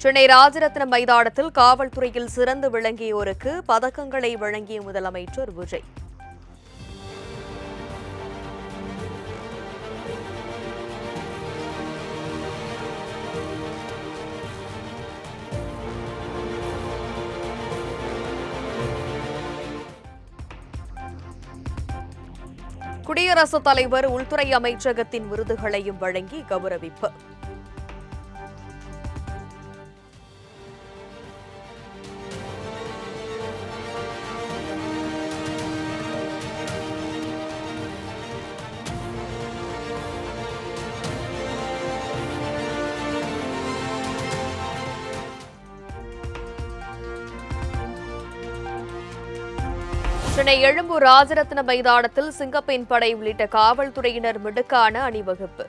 சென்னை ராஜரத்னம் மைதானத்தில் காவல்துறையில் சிறந்து விளங்கியோருக்கு பதக்கங்களை வழங்கிய முதலமைச்சர் விஜய். குடியரசுத் தலைவர் உள்துறை அமைச்சகத்தின் விருதுகளையும் வழங்கி கௌரவிப்பு. சென்னை எழும்பூர் ராஜரத்ன மைதானத்தில் சிங்கப்பெண் படை உள்ளிட்ட காவல்துறையினர் மிடுக்கான அணிவகுப்பு.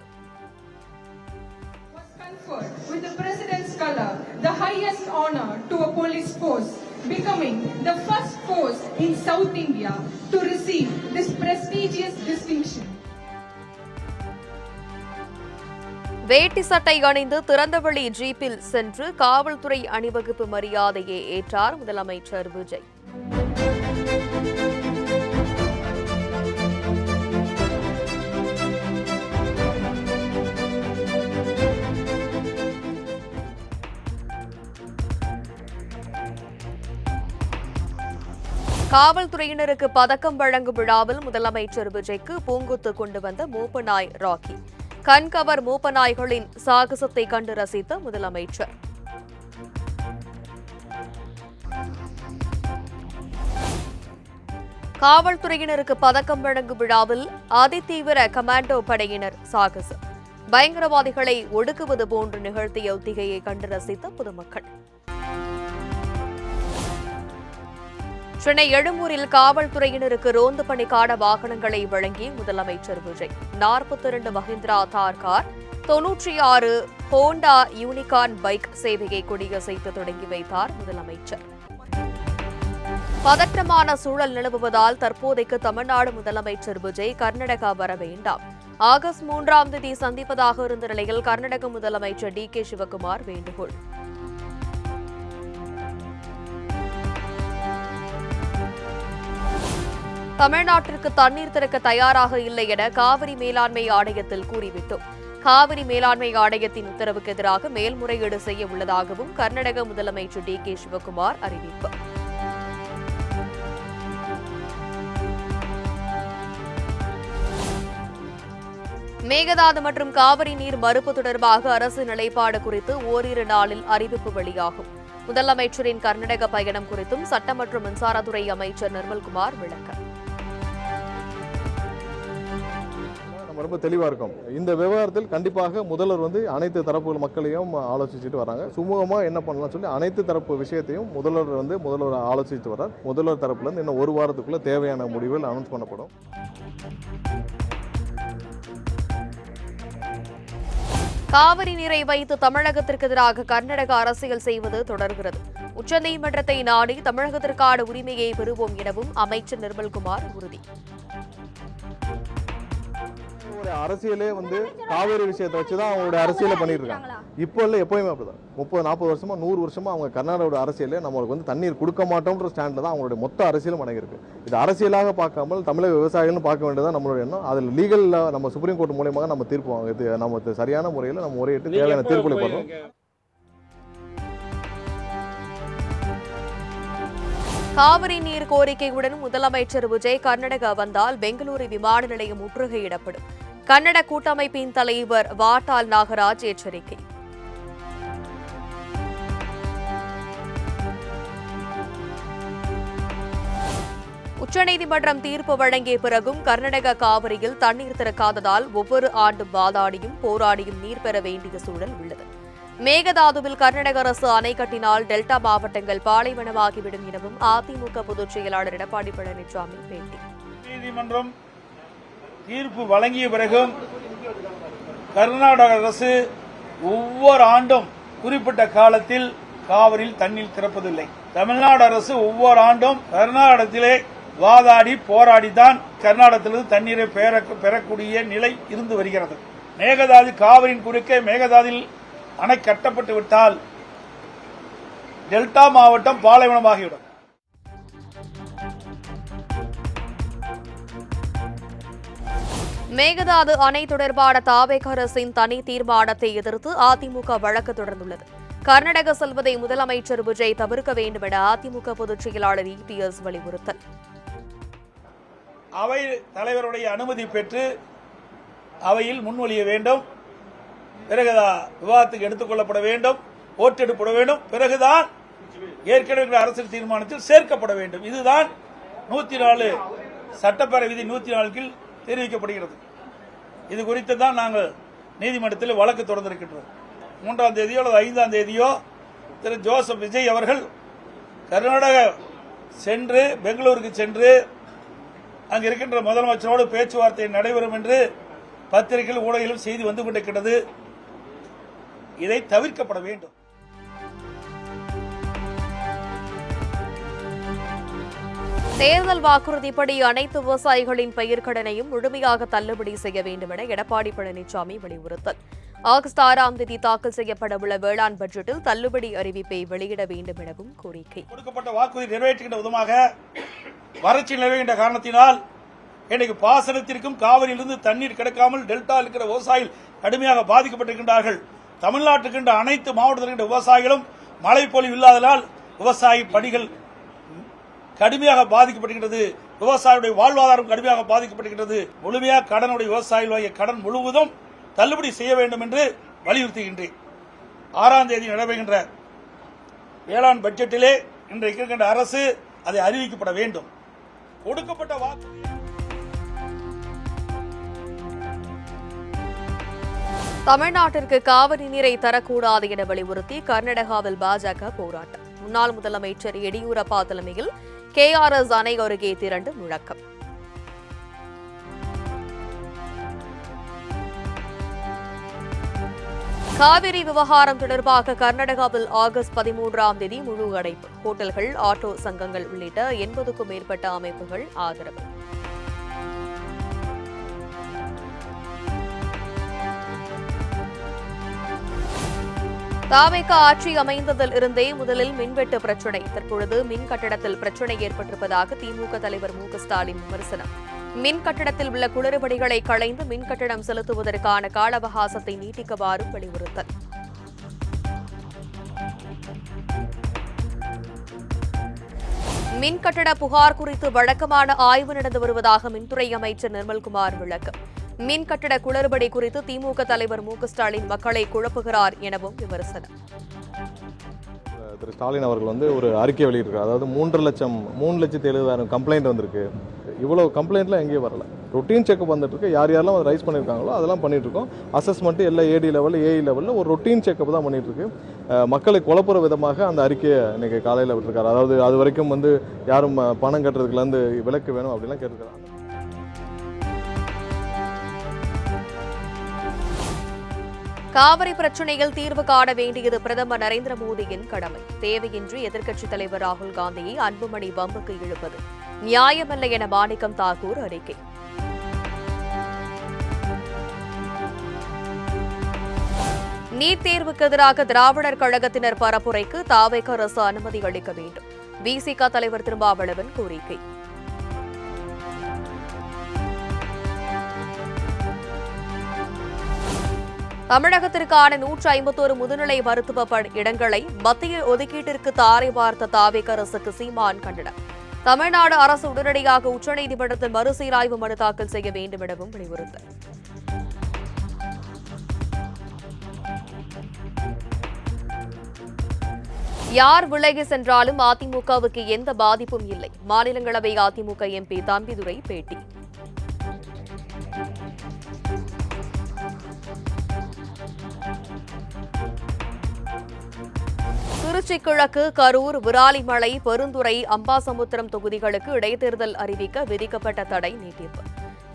வேட்டி சட்டை அணிந்து திறந்தவெளி ஜீப்பில் சென்று காவல்துறை அணிவகுப்பு மரியாதையை ஏற்றார் முதலமைச்சர் விஜய். காவல்துறையினருக்கு பதக்கம் வழங்கும் விழாவில் முதலமைச்சர் விஜய்க்கு பூங்குத்து கொண்டு வந்த மூப்பநாய் ராக்கி. கண்கவர் மூப்பநாய்களின் சாகசத்தை கண்டு ரசித்த முதலமைச்சர். காவல்துறையினருக்கு பதக்கம் வழங்கும் விழாவில் அதிதீவிர கமாண்டோ படையினர் சாகசம். பயங்கரவாதிகளை ஒடுக்குவது போன்று நிகழ்த்திய ஒத்திகையை கண்டு ரசித்த பொதுமக்கள். சென்னை எழும்பூரில் காவல்துறையினருக்கு ரோந்து பணிக்கான வாகனங்களை வழங்கி முதலமைச்சர் விஜய். 42 மஹிந்திரா தார் கார், 96 ஹோண்டா யூனிகார்ன் பைக் சேவையை கொடியசைத்து தொடங்கி வைத்தார் முதலமைச்சர். பதற்றமான சூழல் நிலவுவதால் தற்போதைக்கு தமிழ்நாடு முதலமைச்சர் விஜய் கர்நாடகா வர வேண்டாம். ஆகஸ்ட் 3ஆம் தேதி சந்திப்பதாக இருந்த நிலையில் கர்நாடக முதலமைச்சர் DK சிவகுமார் வேண்டுகோள். தமிழ்நாட்டிற்கு தண்ணீர் திறக்க தயாராக இல்லை என காவிரி மேலாண்மை ஆணையத்தில் கூறிவிட்டோம். காவிரி மேலாண்மை ஆணையத்தின் உத்தரவுக்கு எதிராக மேல்முறையீடு செய்ய உள்ளதாகவும் கர்நாடக முதலமைச்சர் DK சிவகுமார் அறிவிப்பு. மேகதாது மற்றும் காவிரி நீர் மறுப்பு தொடர்பாக அரசு நிலைப்பாடு குறித்து ஓரிரு நாளில் அறிவிப்பு வெளியாகும். முதலமைச்சரின் கர்நாடக பயணம் குறித்தும் சட்ட மற்றும் மின்சாரத்துறை அமைச்சர் நிர்மல்குமார் விளக்கம். ரொம்ப தெளிவாக இருக்கும். இந்த விவகாரத்தில் கண்டிப்பாக முதல்வர் அனைத்து தரப்பு மக்களையும் ஆலோசிச்சுட்டு வராங்க. சுமூகமாக என்ன பண்ணலாம் சொல்லி அனைத்து தரப்பு விஷயத்தையும் முதல்வர் ஆலோசிச்சுட்டு வர்றார். முதல்வர் தரப்புலேருந்து இன்னும் ஒரு வாரத்துக்குள்ள தேவையான முடிவுகள் அனௌன்ஸ் பண்ணப்படும். காவிரி நீரை வைத்து தமிழகத்திற்கு எதிராக கர்நாடக அரசியல் செய்வது தொடர்கிறது. உச்சநீதிமன்றத்தை நாடி தமிழகத்திற்கான உரிமையை பெறுவோம் எனவும் அமைச்சர் நிர்மல்குமார் உறுதி. அரசியலே காவேரி விஷயத்தை வச்சுதான் அவங்களோட அரசியலை பண்ணிட்டு இருக்காங்க. இப்போ இல்லை, எப்பயுமே அப்படிதான். 30-40 வருஷமா 100 வருஷமா அவங்க கர்நாடகோட அரசியலே நம்மளுக்கு தண்ணீர் கொடுக்க மாட்டோம்ன்ற ஸ்டாண்ட்ல தான் அவங்களுடைய மொத்த அரசியலும் அடங்கியிருக்கு. இது அரசியலாக பார்க்காமல் தமிழக விவசாயிகளும் பார்க்க வேண்டியதான் நம்மளுடைய எண்ணம். அதில் லீகல்ல நம்ம சுப்ரீம் கோர்ட் மூலமாக நம்ம தீர்ப்பு வாங்க. இது நம்ம சரியான முறையில் நம்ம முறையிட்டு தேவையான தீர்ப்புகளை பெறணும். காவிரி நீர் கோரிக்கையுடன் முதலமைச்சர் விஜய் கர்நாடகா வந்தால் பெங்களூரு விமான நிலையம் முற்றுகையிடப்படும். கன்னட கூட்டமைப்பின் தலைவர் வாட்டால் நாகராஜ் எச்சரிக்கை. உச்சநீதிமன்றம் தீர்ப்பு வழங்கிய பிறகும் கர்நாடக காவிரியில் தண்ணீர் திறக்காததால் ஒவ்வொரு ஆண்டும் வாதாடியும் போராடியும் நீர் பெற வேண்டிய சூழல் உள்ளது. மேகதாதுவில் கர்நாடக அரசு அணை கட்டினால் டெல்டா மாவட்டங்கள் பாலைவனமாகிவிடும் எனவும் அதிமுக பொதுச் செயலாளர் எடப்பாடி பழனிசாமி பேட்டி. நீதிமன்றம் தீர்ப்பு வழங்கிய பிறகும் கர்நாடக அரசு ஒவ்வொரு ஆண்டும் குறிப்பிட்ட காலத்தில் காவிரியில் தண்ணீர் திறப்பதில்லை. தமிழ்நாடு அரசு ஒவ்வொரு ஆண்டும் கர்நாடகத்திலே வாதாடி போராடித்தான் கர்நாடகத்திலிருந்து தண்ணீரை பெறக்கூடிய நிலை இருந்து வருகிறது. மேகதாது காவிரியின் குறுக்கே மேகதாதில் அணை கட்டப்பட்டு விட்டால் டெல்டா மாவட்டம் பாலைவனமாகிவிடும். மேகதாது அணை தொடர்பான தாவேக அரசின் தனி தீர்மானத்தை எதிர்த்து அதிமுக வழக்கு தொடர்ந்துள்ளது. கர்நாடக செல்வதை முதலமைச்சர் விஜய் தவிர்க்க வேண்டும் என அதிமுக பொதுச் செயலாளர் EPS வலியுறுத்தல். அவை தலைவருடைய அனுமதி பெற்று அவையில் முன்மொழிய வேண்டும். பிறகு விவாதத்துக்கு எடுத்துக் கொள்ளப்பட வேண்டும், ஓட்டெடுப்பட வேண்டும். பிறகுதான் ஏற்கனவே அரசியல் தீர்மானத்தில் சேர்க்கப்பட வேண்டும். இதுதான் 104 சட்டப்பேரவை விதி 104 கீழ் தெரிவிக்கப்படுகிறது. இது குறித்து தான் நாங்கள் நீதிமன்றத்தில் வழக்கு தொடர்ந்திருக்கின்றோம். 3ஆம் தேதியோ அல்லது 5ஆம் தேதியோ திரு ஜோசப் விஜய் அவர்கள் கர்நாடக சென்று பெங்களூருக்கு சென்று அங்கு இருக்கின்ற முதலமைச்சரோடு பேச்சுவார்த்தை நடைபெறும் என்று பத்திரிகையில் ஊடகங்களிலும் செய்தி வந்து கொண்டிருக்கிறது. இதை தவிர்க்கப்பட வேண்டும். தேர்தல் வாக்குறுதிப்படி அனைத்து விவசாயிகளின் பயிர்க்கடனையும் முழுமையாக தள்ளுபடி செய்ய வேண்டும் என எடப்பாடி பழனிசாமி வலியுறுத்தல். ஆகஸ்ட் 6ஆம் தேதி தாக்கல் செய்யப்படவுள்ள வேளாண் பட்ஜெட்டில் தள்ளுபடி அறிவிப்பை வெளியிட வேண்டும் எனவும் கோரிக்கை. கொடுக்கப்பட்ட வாக்குறுதி நிறைவேற்றுகின்ற விதமாக வறட்சி நிலவுகின்ற காரணத்தினால் இன்றைக்கு பாசனத்திற்கும் காவிரியிலிருந்து தண்ணீர் கிடைக்காமல் டெல்டா இருக்கிற விவசாயிகள் கடுமையாக பாதிக்கப்பட்டிருக்கின்றார்கள். தமிழ்நாட்டுக்கு அனைத்து மாவட்டத்தில் இருக்கின்ற விவசாயிகளும் மழை பொழிவு இல்லாததால் விவசாய பணிகள் கடுமையாக பாதிக்கப்படுகிறது. விவசாயியுடைய வாழ்வாதாரம் கடுமையாக பாதிக்கப்படுகிறது. முழுமையாக கடனுடைய விவசாயிகளுடைய கடன் முழுவதும் தள்ளுபடி செய்ய வேண்டும் என்று வலியுறுத்துகின்றேன். 6ஆம் தேதி நடைபெறுகின்ற வேளாண் பட்ஜெட்டிலே இன்றைக்கு இருக்கின்ற அரசு அதை அறிவிக்கப்பட வேண்டும். கொடுக்கப்பட்ட வாக்குறுதி தமிழ்நாட்டிற்கு காவிரி நீரை தரக்கூடாது என வலியுறுத்தி கர்நாடகாவில் பாஜக போராட்டம். முன்னாள் முதலமைச்சர் எடியூரப்பா தலைமையில் KRS அணை அருகே திரண்டு முழக்கம். காவிரி விவகாரம் தொடர்பாக கர்நாடகாவில் ஆகஸ்ட் 13ஆம் தேதி முழு அடைப்பு. ஹோட்டல்கள், ஆட்டோ சங்கங்கள் உள்ளிட்ட 80க்கும் மேற்பட்ட அமைப்புகள் ஆதரவு. தாவேக ஆட்சி அமைந்ததில் இருந்தே முதலில் மின்வெட்டு பிரச்சினை, தற்பொழுது மின் கட்டடத்தில் பிரச்சினை ஏற்பட்டிருப்பதாக திமுக தலைவர் மு.க.ஸ்டாலின் விமர்சனம். மின் கட்டடத்தில் உள்ள குளறுபடிகளை களைந்து மின் கட்டணம் செலுத்துவதற்கான கால அவகாசத்தை நீட்டிக்குமாறும் வலியுறுத்தல். மின் கட்டட புகார் குறித்து வழக்கமான ஆய்வு நடந்து வருவதாக மின்துறை அமைச்சர் நிர்மல்குமார் விளக்கம். மின் கட்டட குளறுபடி குறித்து திமுக தலைவர் மு.க.ஸ்டாலின் மக்களை குழப்புகிறார் எனவும் விமர்சனம். திரு ஸ்டாலின் அவர்கள் ஒரு அறிக்கை வெளியிட்டிருக்காரு. அதாவது 3,70,000 கம்ப்ளைண்ட் வந்திருக்கு. இவ்வளவு கம்ப்ளைண்ட்லாம் எங்கேயும் வரல. ரொட்டீன் செக்அப் வந்துட்டு இருக்கு. யார் யாரெல்லாம் ரைஸ் பண்ணியிருக்காங்களோ அதெல்லாம் பண்ணிட்டு இருக்கோம். அசஸ்மெண்ட் எல்லாம் AD லெவல், AE லெவலில் ஒரு ரொட்டீன் செக்அப் தான் பண்ணிட்டு இருக்கு. மக்களை குழப்புற விதமாக அந்த அறிக்கையை இன்னைக்கு காலையில் விட்டுருக்காரு. அதாவது அது வரைக்கும் யாரும் பணம் கட்டுறதுக்குலேருந்து விலக்கு வேணும் அப்படிலாம் கேட்டுருக்காங்க. காவிரி பிரச்சினையில் தீர்வு காண வேண்டியது பிரதமர் நரேந்திர மோடியின் கடமை. தேவையின்றி எதிர்க்கட்சித் தலைவர் ராகுல் காந்தியை அன்புமணி வம்புக்கு இழுப்பது நியாயமல்ல என மாணிக்கம் தாக்கூர் அறிக்கை. நீட் தேர்வுக்கு எதிராக திராவிடர் கழகத்தினர் பரப்புரைக்கு தாவேக அரசு அனுமதி அளிக்க வேண்டும். VCK தலைவர் திருமாவளவன் கோரிக்கை. தமிழகத்திற்கான 151 முதுநிலை மருத்துவ இடங்களை மத்திய ஒதுக்கீட்டிற்கு தாரை பார்த்த தாவேக அரசுக்கு சீமான் கண்டனம். தமிழ்நாடு அரசு உடனடியாக உச்சநீதிமன்றத்தில் மறுசீராய்வு மனு தாக்கல் செய்ய வேண்டும் எனவும் வலியுறுத்தல். யார் விலகி சென்றாலும் அதிமுகவுக்கு எந்த பாதிப்பும் இல்லை. மாநிலங்களவை அதிமுக MP தம்பிதுரை பேட்டி. திருச்சி கிழக்கு, கரூர், விராலிமலை, பெருந்துறை, அம்பாசமுத்திரம் தொகுதிகளுக்கு இடைத்தேர்தல் அறிவிக்க விதிக்கப்பட்ட தடை நீட்டிப்பு.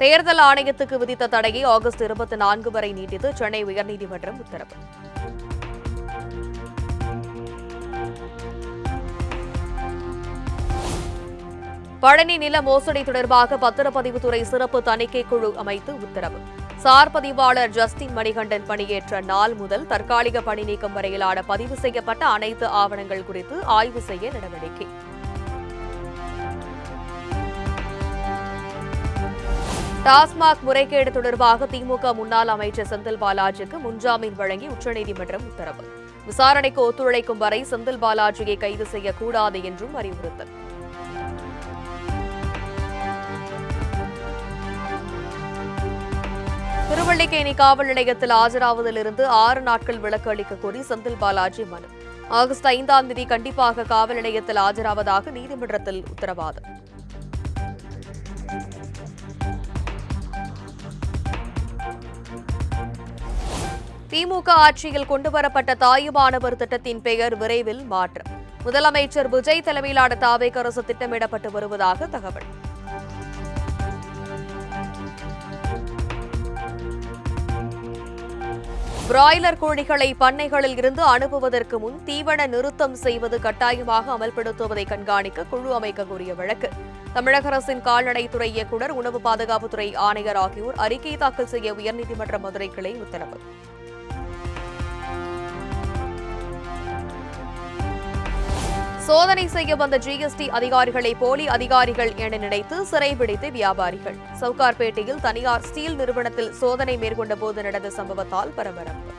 தேர்தல் ஆணையத்துக்கு விதித்த தடையை ஆகஸ்ட் 24 வரை நீட்டித்து சென்னை உயர்நீதிமன்றம் உத்தரவு. பழனி நில மோசடி தொடர்பாக பத்திரப்பதிவுத்துறை சிறப்பு தணிக்கை குழு அமைத்து உத்தரவு. சார் பதிவாளர் ஜஸ்டின் மணிகண்டன் பணியேற்ற நாள் முதல் தற்காலிக பணி நீக்கம் வரையிலான பதிவு செய்யப்பட்ட அனைத்து ஆவணங்கள் குறித்து ஆய்வு செய்ய நடவடிக்கை. டாஸ்மாக் முறைகேடு தொடர்பாக திமுக முன்னாள் அமைச்சர் செந்தில் பாலாஜிக்கு முன்ஜாமீன் வழங்கி உச்சநீதிமன்றம் உத்தரவு. விசாரணைக்கு ஒத்துழைக்கும் வரை செந்தில் பாலாஜியை கைது செய்யக்கூடாது என்றும் அறிவுறுத்தல். திருவல்லிக்கேணி காவல் நிலையத்தில் ஆஜராவதிலிருந்து 6 நாட்கள் விலக்கு அளிக்க கோரி செந்தில் பாலாஜி மனு. ஆகஸ்ட் 5ஆம் தேதி கண்டிப்பாக காவல் நிலையத்தில் ஆஜராவதாக நீதிமன்றத்தில் உத்தரவாதம். திமுக ஆட்சியில் கொண்டுவரப்பட்ட தாயுமானவர் திட்டத்தின் பெயர் விரைவில் மாற்றம். முதலமைச்சர் விஜய் தலைமையிலான தாவேக அரசு திட்டமிடப்பட்டு வருவதாக தகவல். பிராய்லர் கோழிகளை பண்ணைகளில் இருந்து அனுப்புவதற்கு முன் தீவன நிறுத்தம் செய்வது கட்டாயமாக அமல்படுத்துவதை கண்காணிக்க குழு அமைக்க கோரிய வழக்கு. தமிழக அரசின் கால்நடைத்துறை இயக்குநர், உணவு பாதுகாப்புத்துறை ஆணையர் ஆகியோர் அறிக்கை தாக்கல் செய்ய உயர்நீதிமன்ற மதுரை கிளை உத்தரவு. சோதனை செய்ய வந்த ஜிஎஸ்டி அதிகாரிகளை போலி அதிகாரிகள் என நினைத்து சிறைபிடித்த வியாபாரிகள். சவுகார்பேட்டையில் தனியார் ஸ்டீல் நிறுவனத்தில் சோதனை மேற்கொண்ட போது நடந்த சம்பவத்தால் பரபரப்பு.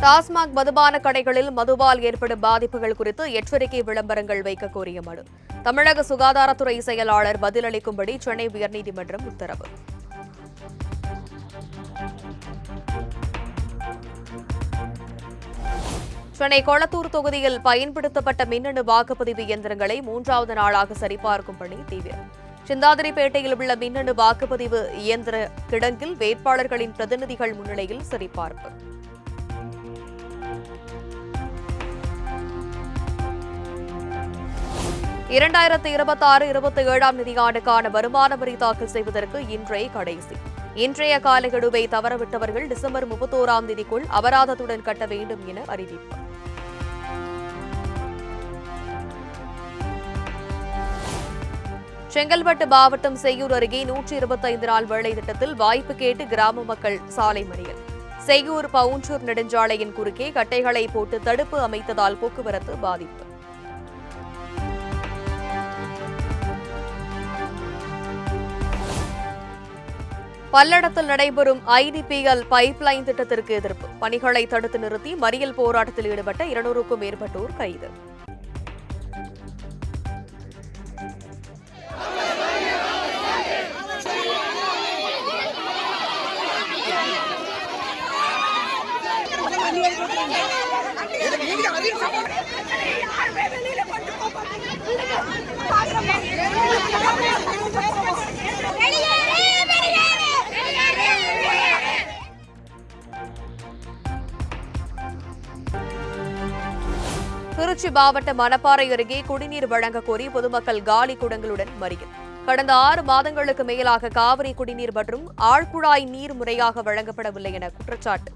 டாஸ்மாக் மதுபான கடைகளில் மதுவால் ஏற்படும் பாதிப்புகள் குறித்து எச்சரிக்கை விளம்பரங்கள் வைக்க கோரிய மனு. தமிழக சுகாதாரத்துறை செயலாளர் பதிலளிக்கும்படி சென்னை உயர்நீதிமன்றம் உத்தரவு. சென்னை கொளத்தூர் தொகுதியில் பயன்படுத்தப்பட்ட மின்னணு வாக்குப்பதிவு இயந்திரங்களை 3வது நாளாக சரிபார்க்கும் பணி தீவிரம். சிந்தாதிரிப்பேட்டையில் உள்ள மின்னணு வாக்குப்பதிவு இயந்திர கிடங்கில் வேட்பாளர்களின் பிரதிநிதிகள் முன்னிலையில் சரிபார்ப்பு. 2026-27 நிதியாண்டுக்கான வருமான வரி தாக்கல் செய்வதற்கு இன்றைய கடைசி. இன்றைய காலக்கெடுவை தவறவிட்டவர்கள் டிசம்பர் 31ஆம் தேதிக்குள் அபராதத்துடன் கட்ட வேண்டும் என அறிவிப்பு. செங்கல்பட்டு மாவட்டம் செய்யூர் அருகே 125 நாள் வேலை திட்டத்தில் வாய்ப்பு கேட்டு கிராம மக்கள் சாலை மறியல். செய்யூர் பவுஞ்சூர் நெடுஞ்சாலையின் குறுக்கே கட்டைகளை போட்டு தடுப்பு அமைத்ததால் போக்குவரத்து பாதிப்பு. பல்லடத்தில் நடைபெறும் IDPL பைப்லைன் திட்டத்திற்கு எதிர்ப்பு. பணிகளை தடுத்து நிறுத்தி மறியல் போராட்டத்தில் ஈடுபட்ட 200க்கும் மேற்பட்டோர் கைது. திருச்சி மாவட்டம் மணப்பாறை அருகே குடிநீர் வழங்க கோரி பொதுமக்கள் காலி குடங்களுடன் மறியல். கடந்த 6 மாதங்களுக்கு மேலாக காவிரி குடிநீர் மற்றும் ஆழ்குழாய் நீர் முறையாக வழங்கப்படவில்லை என குற்றச்சாட்டு.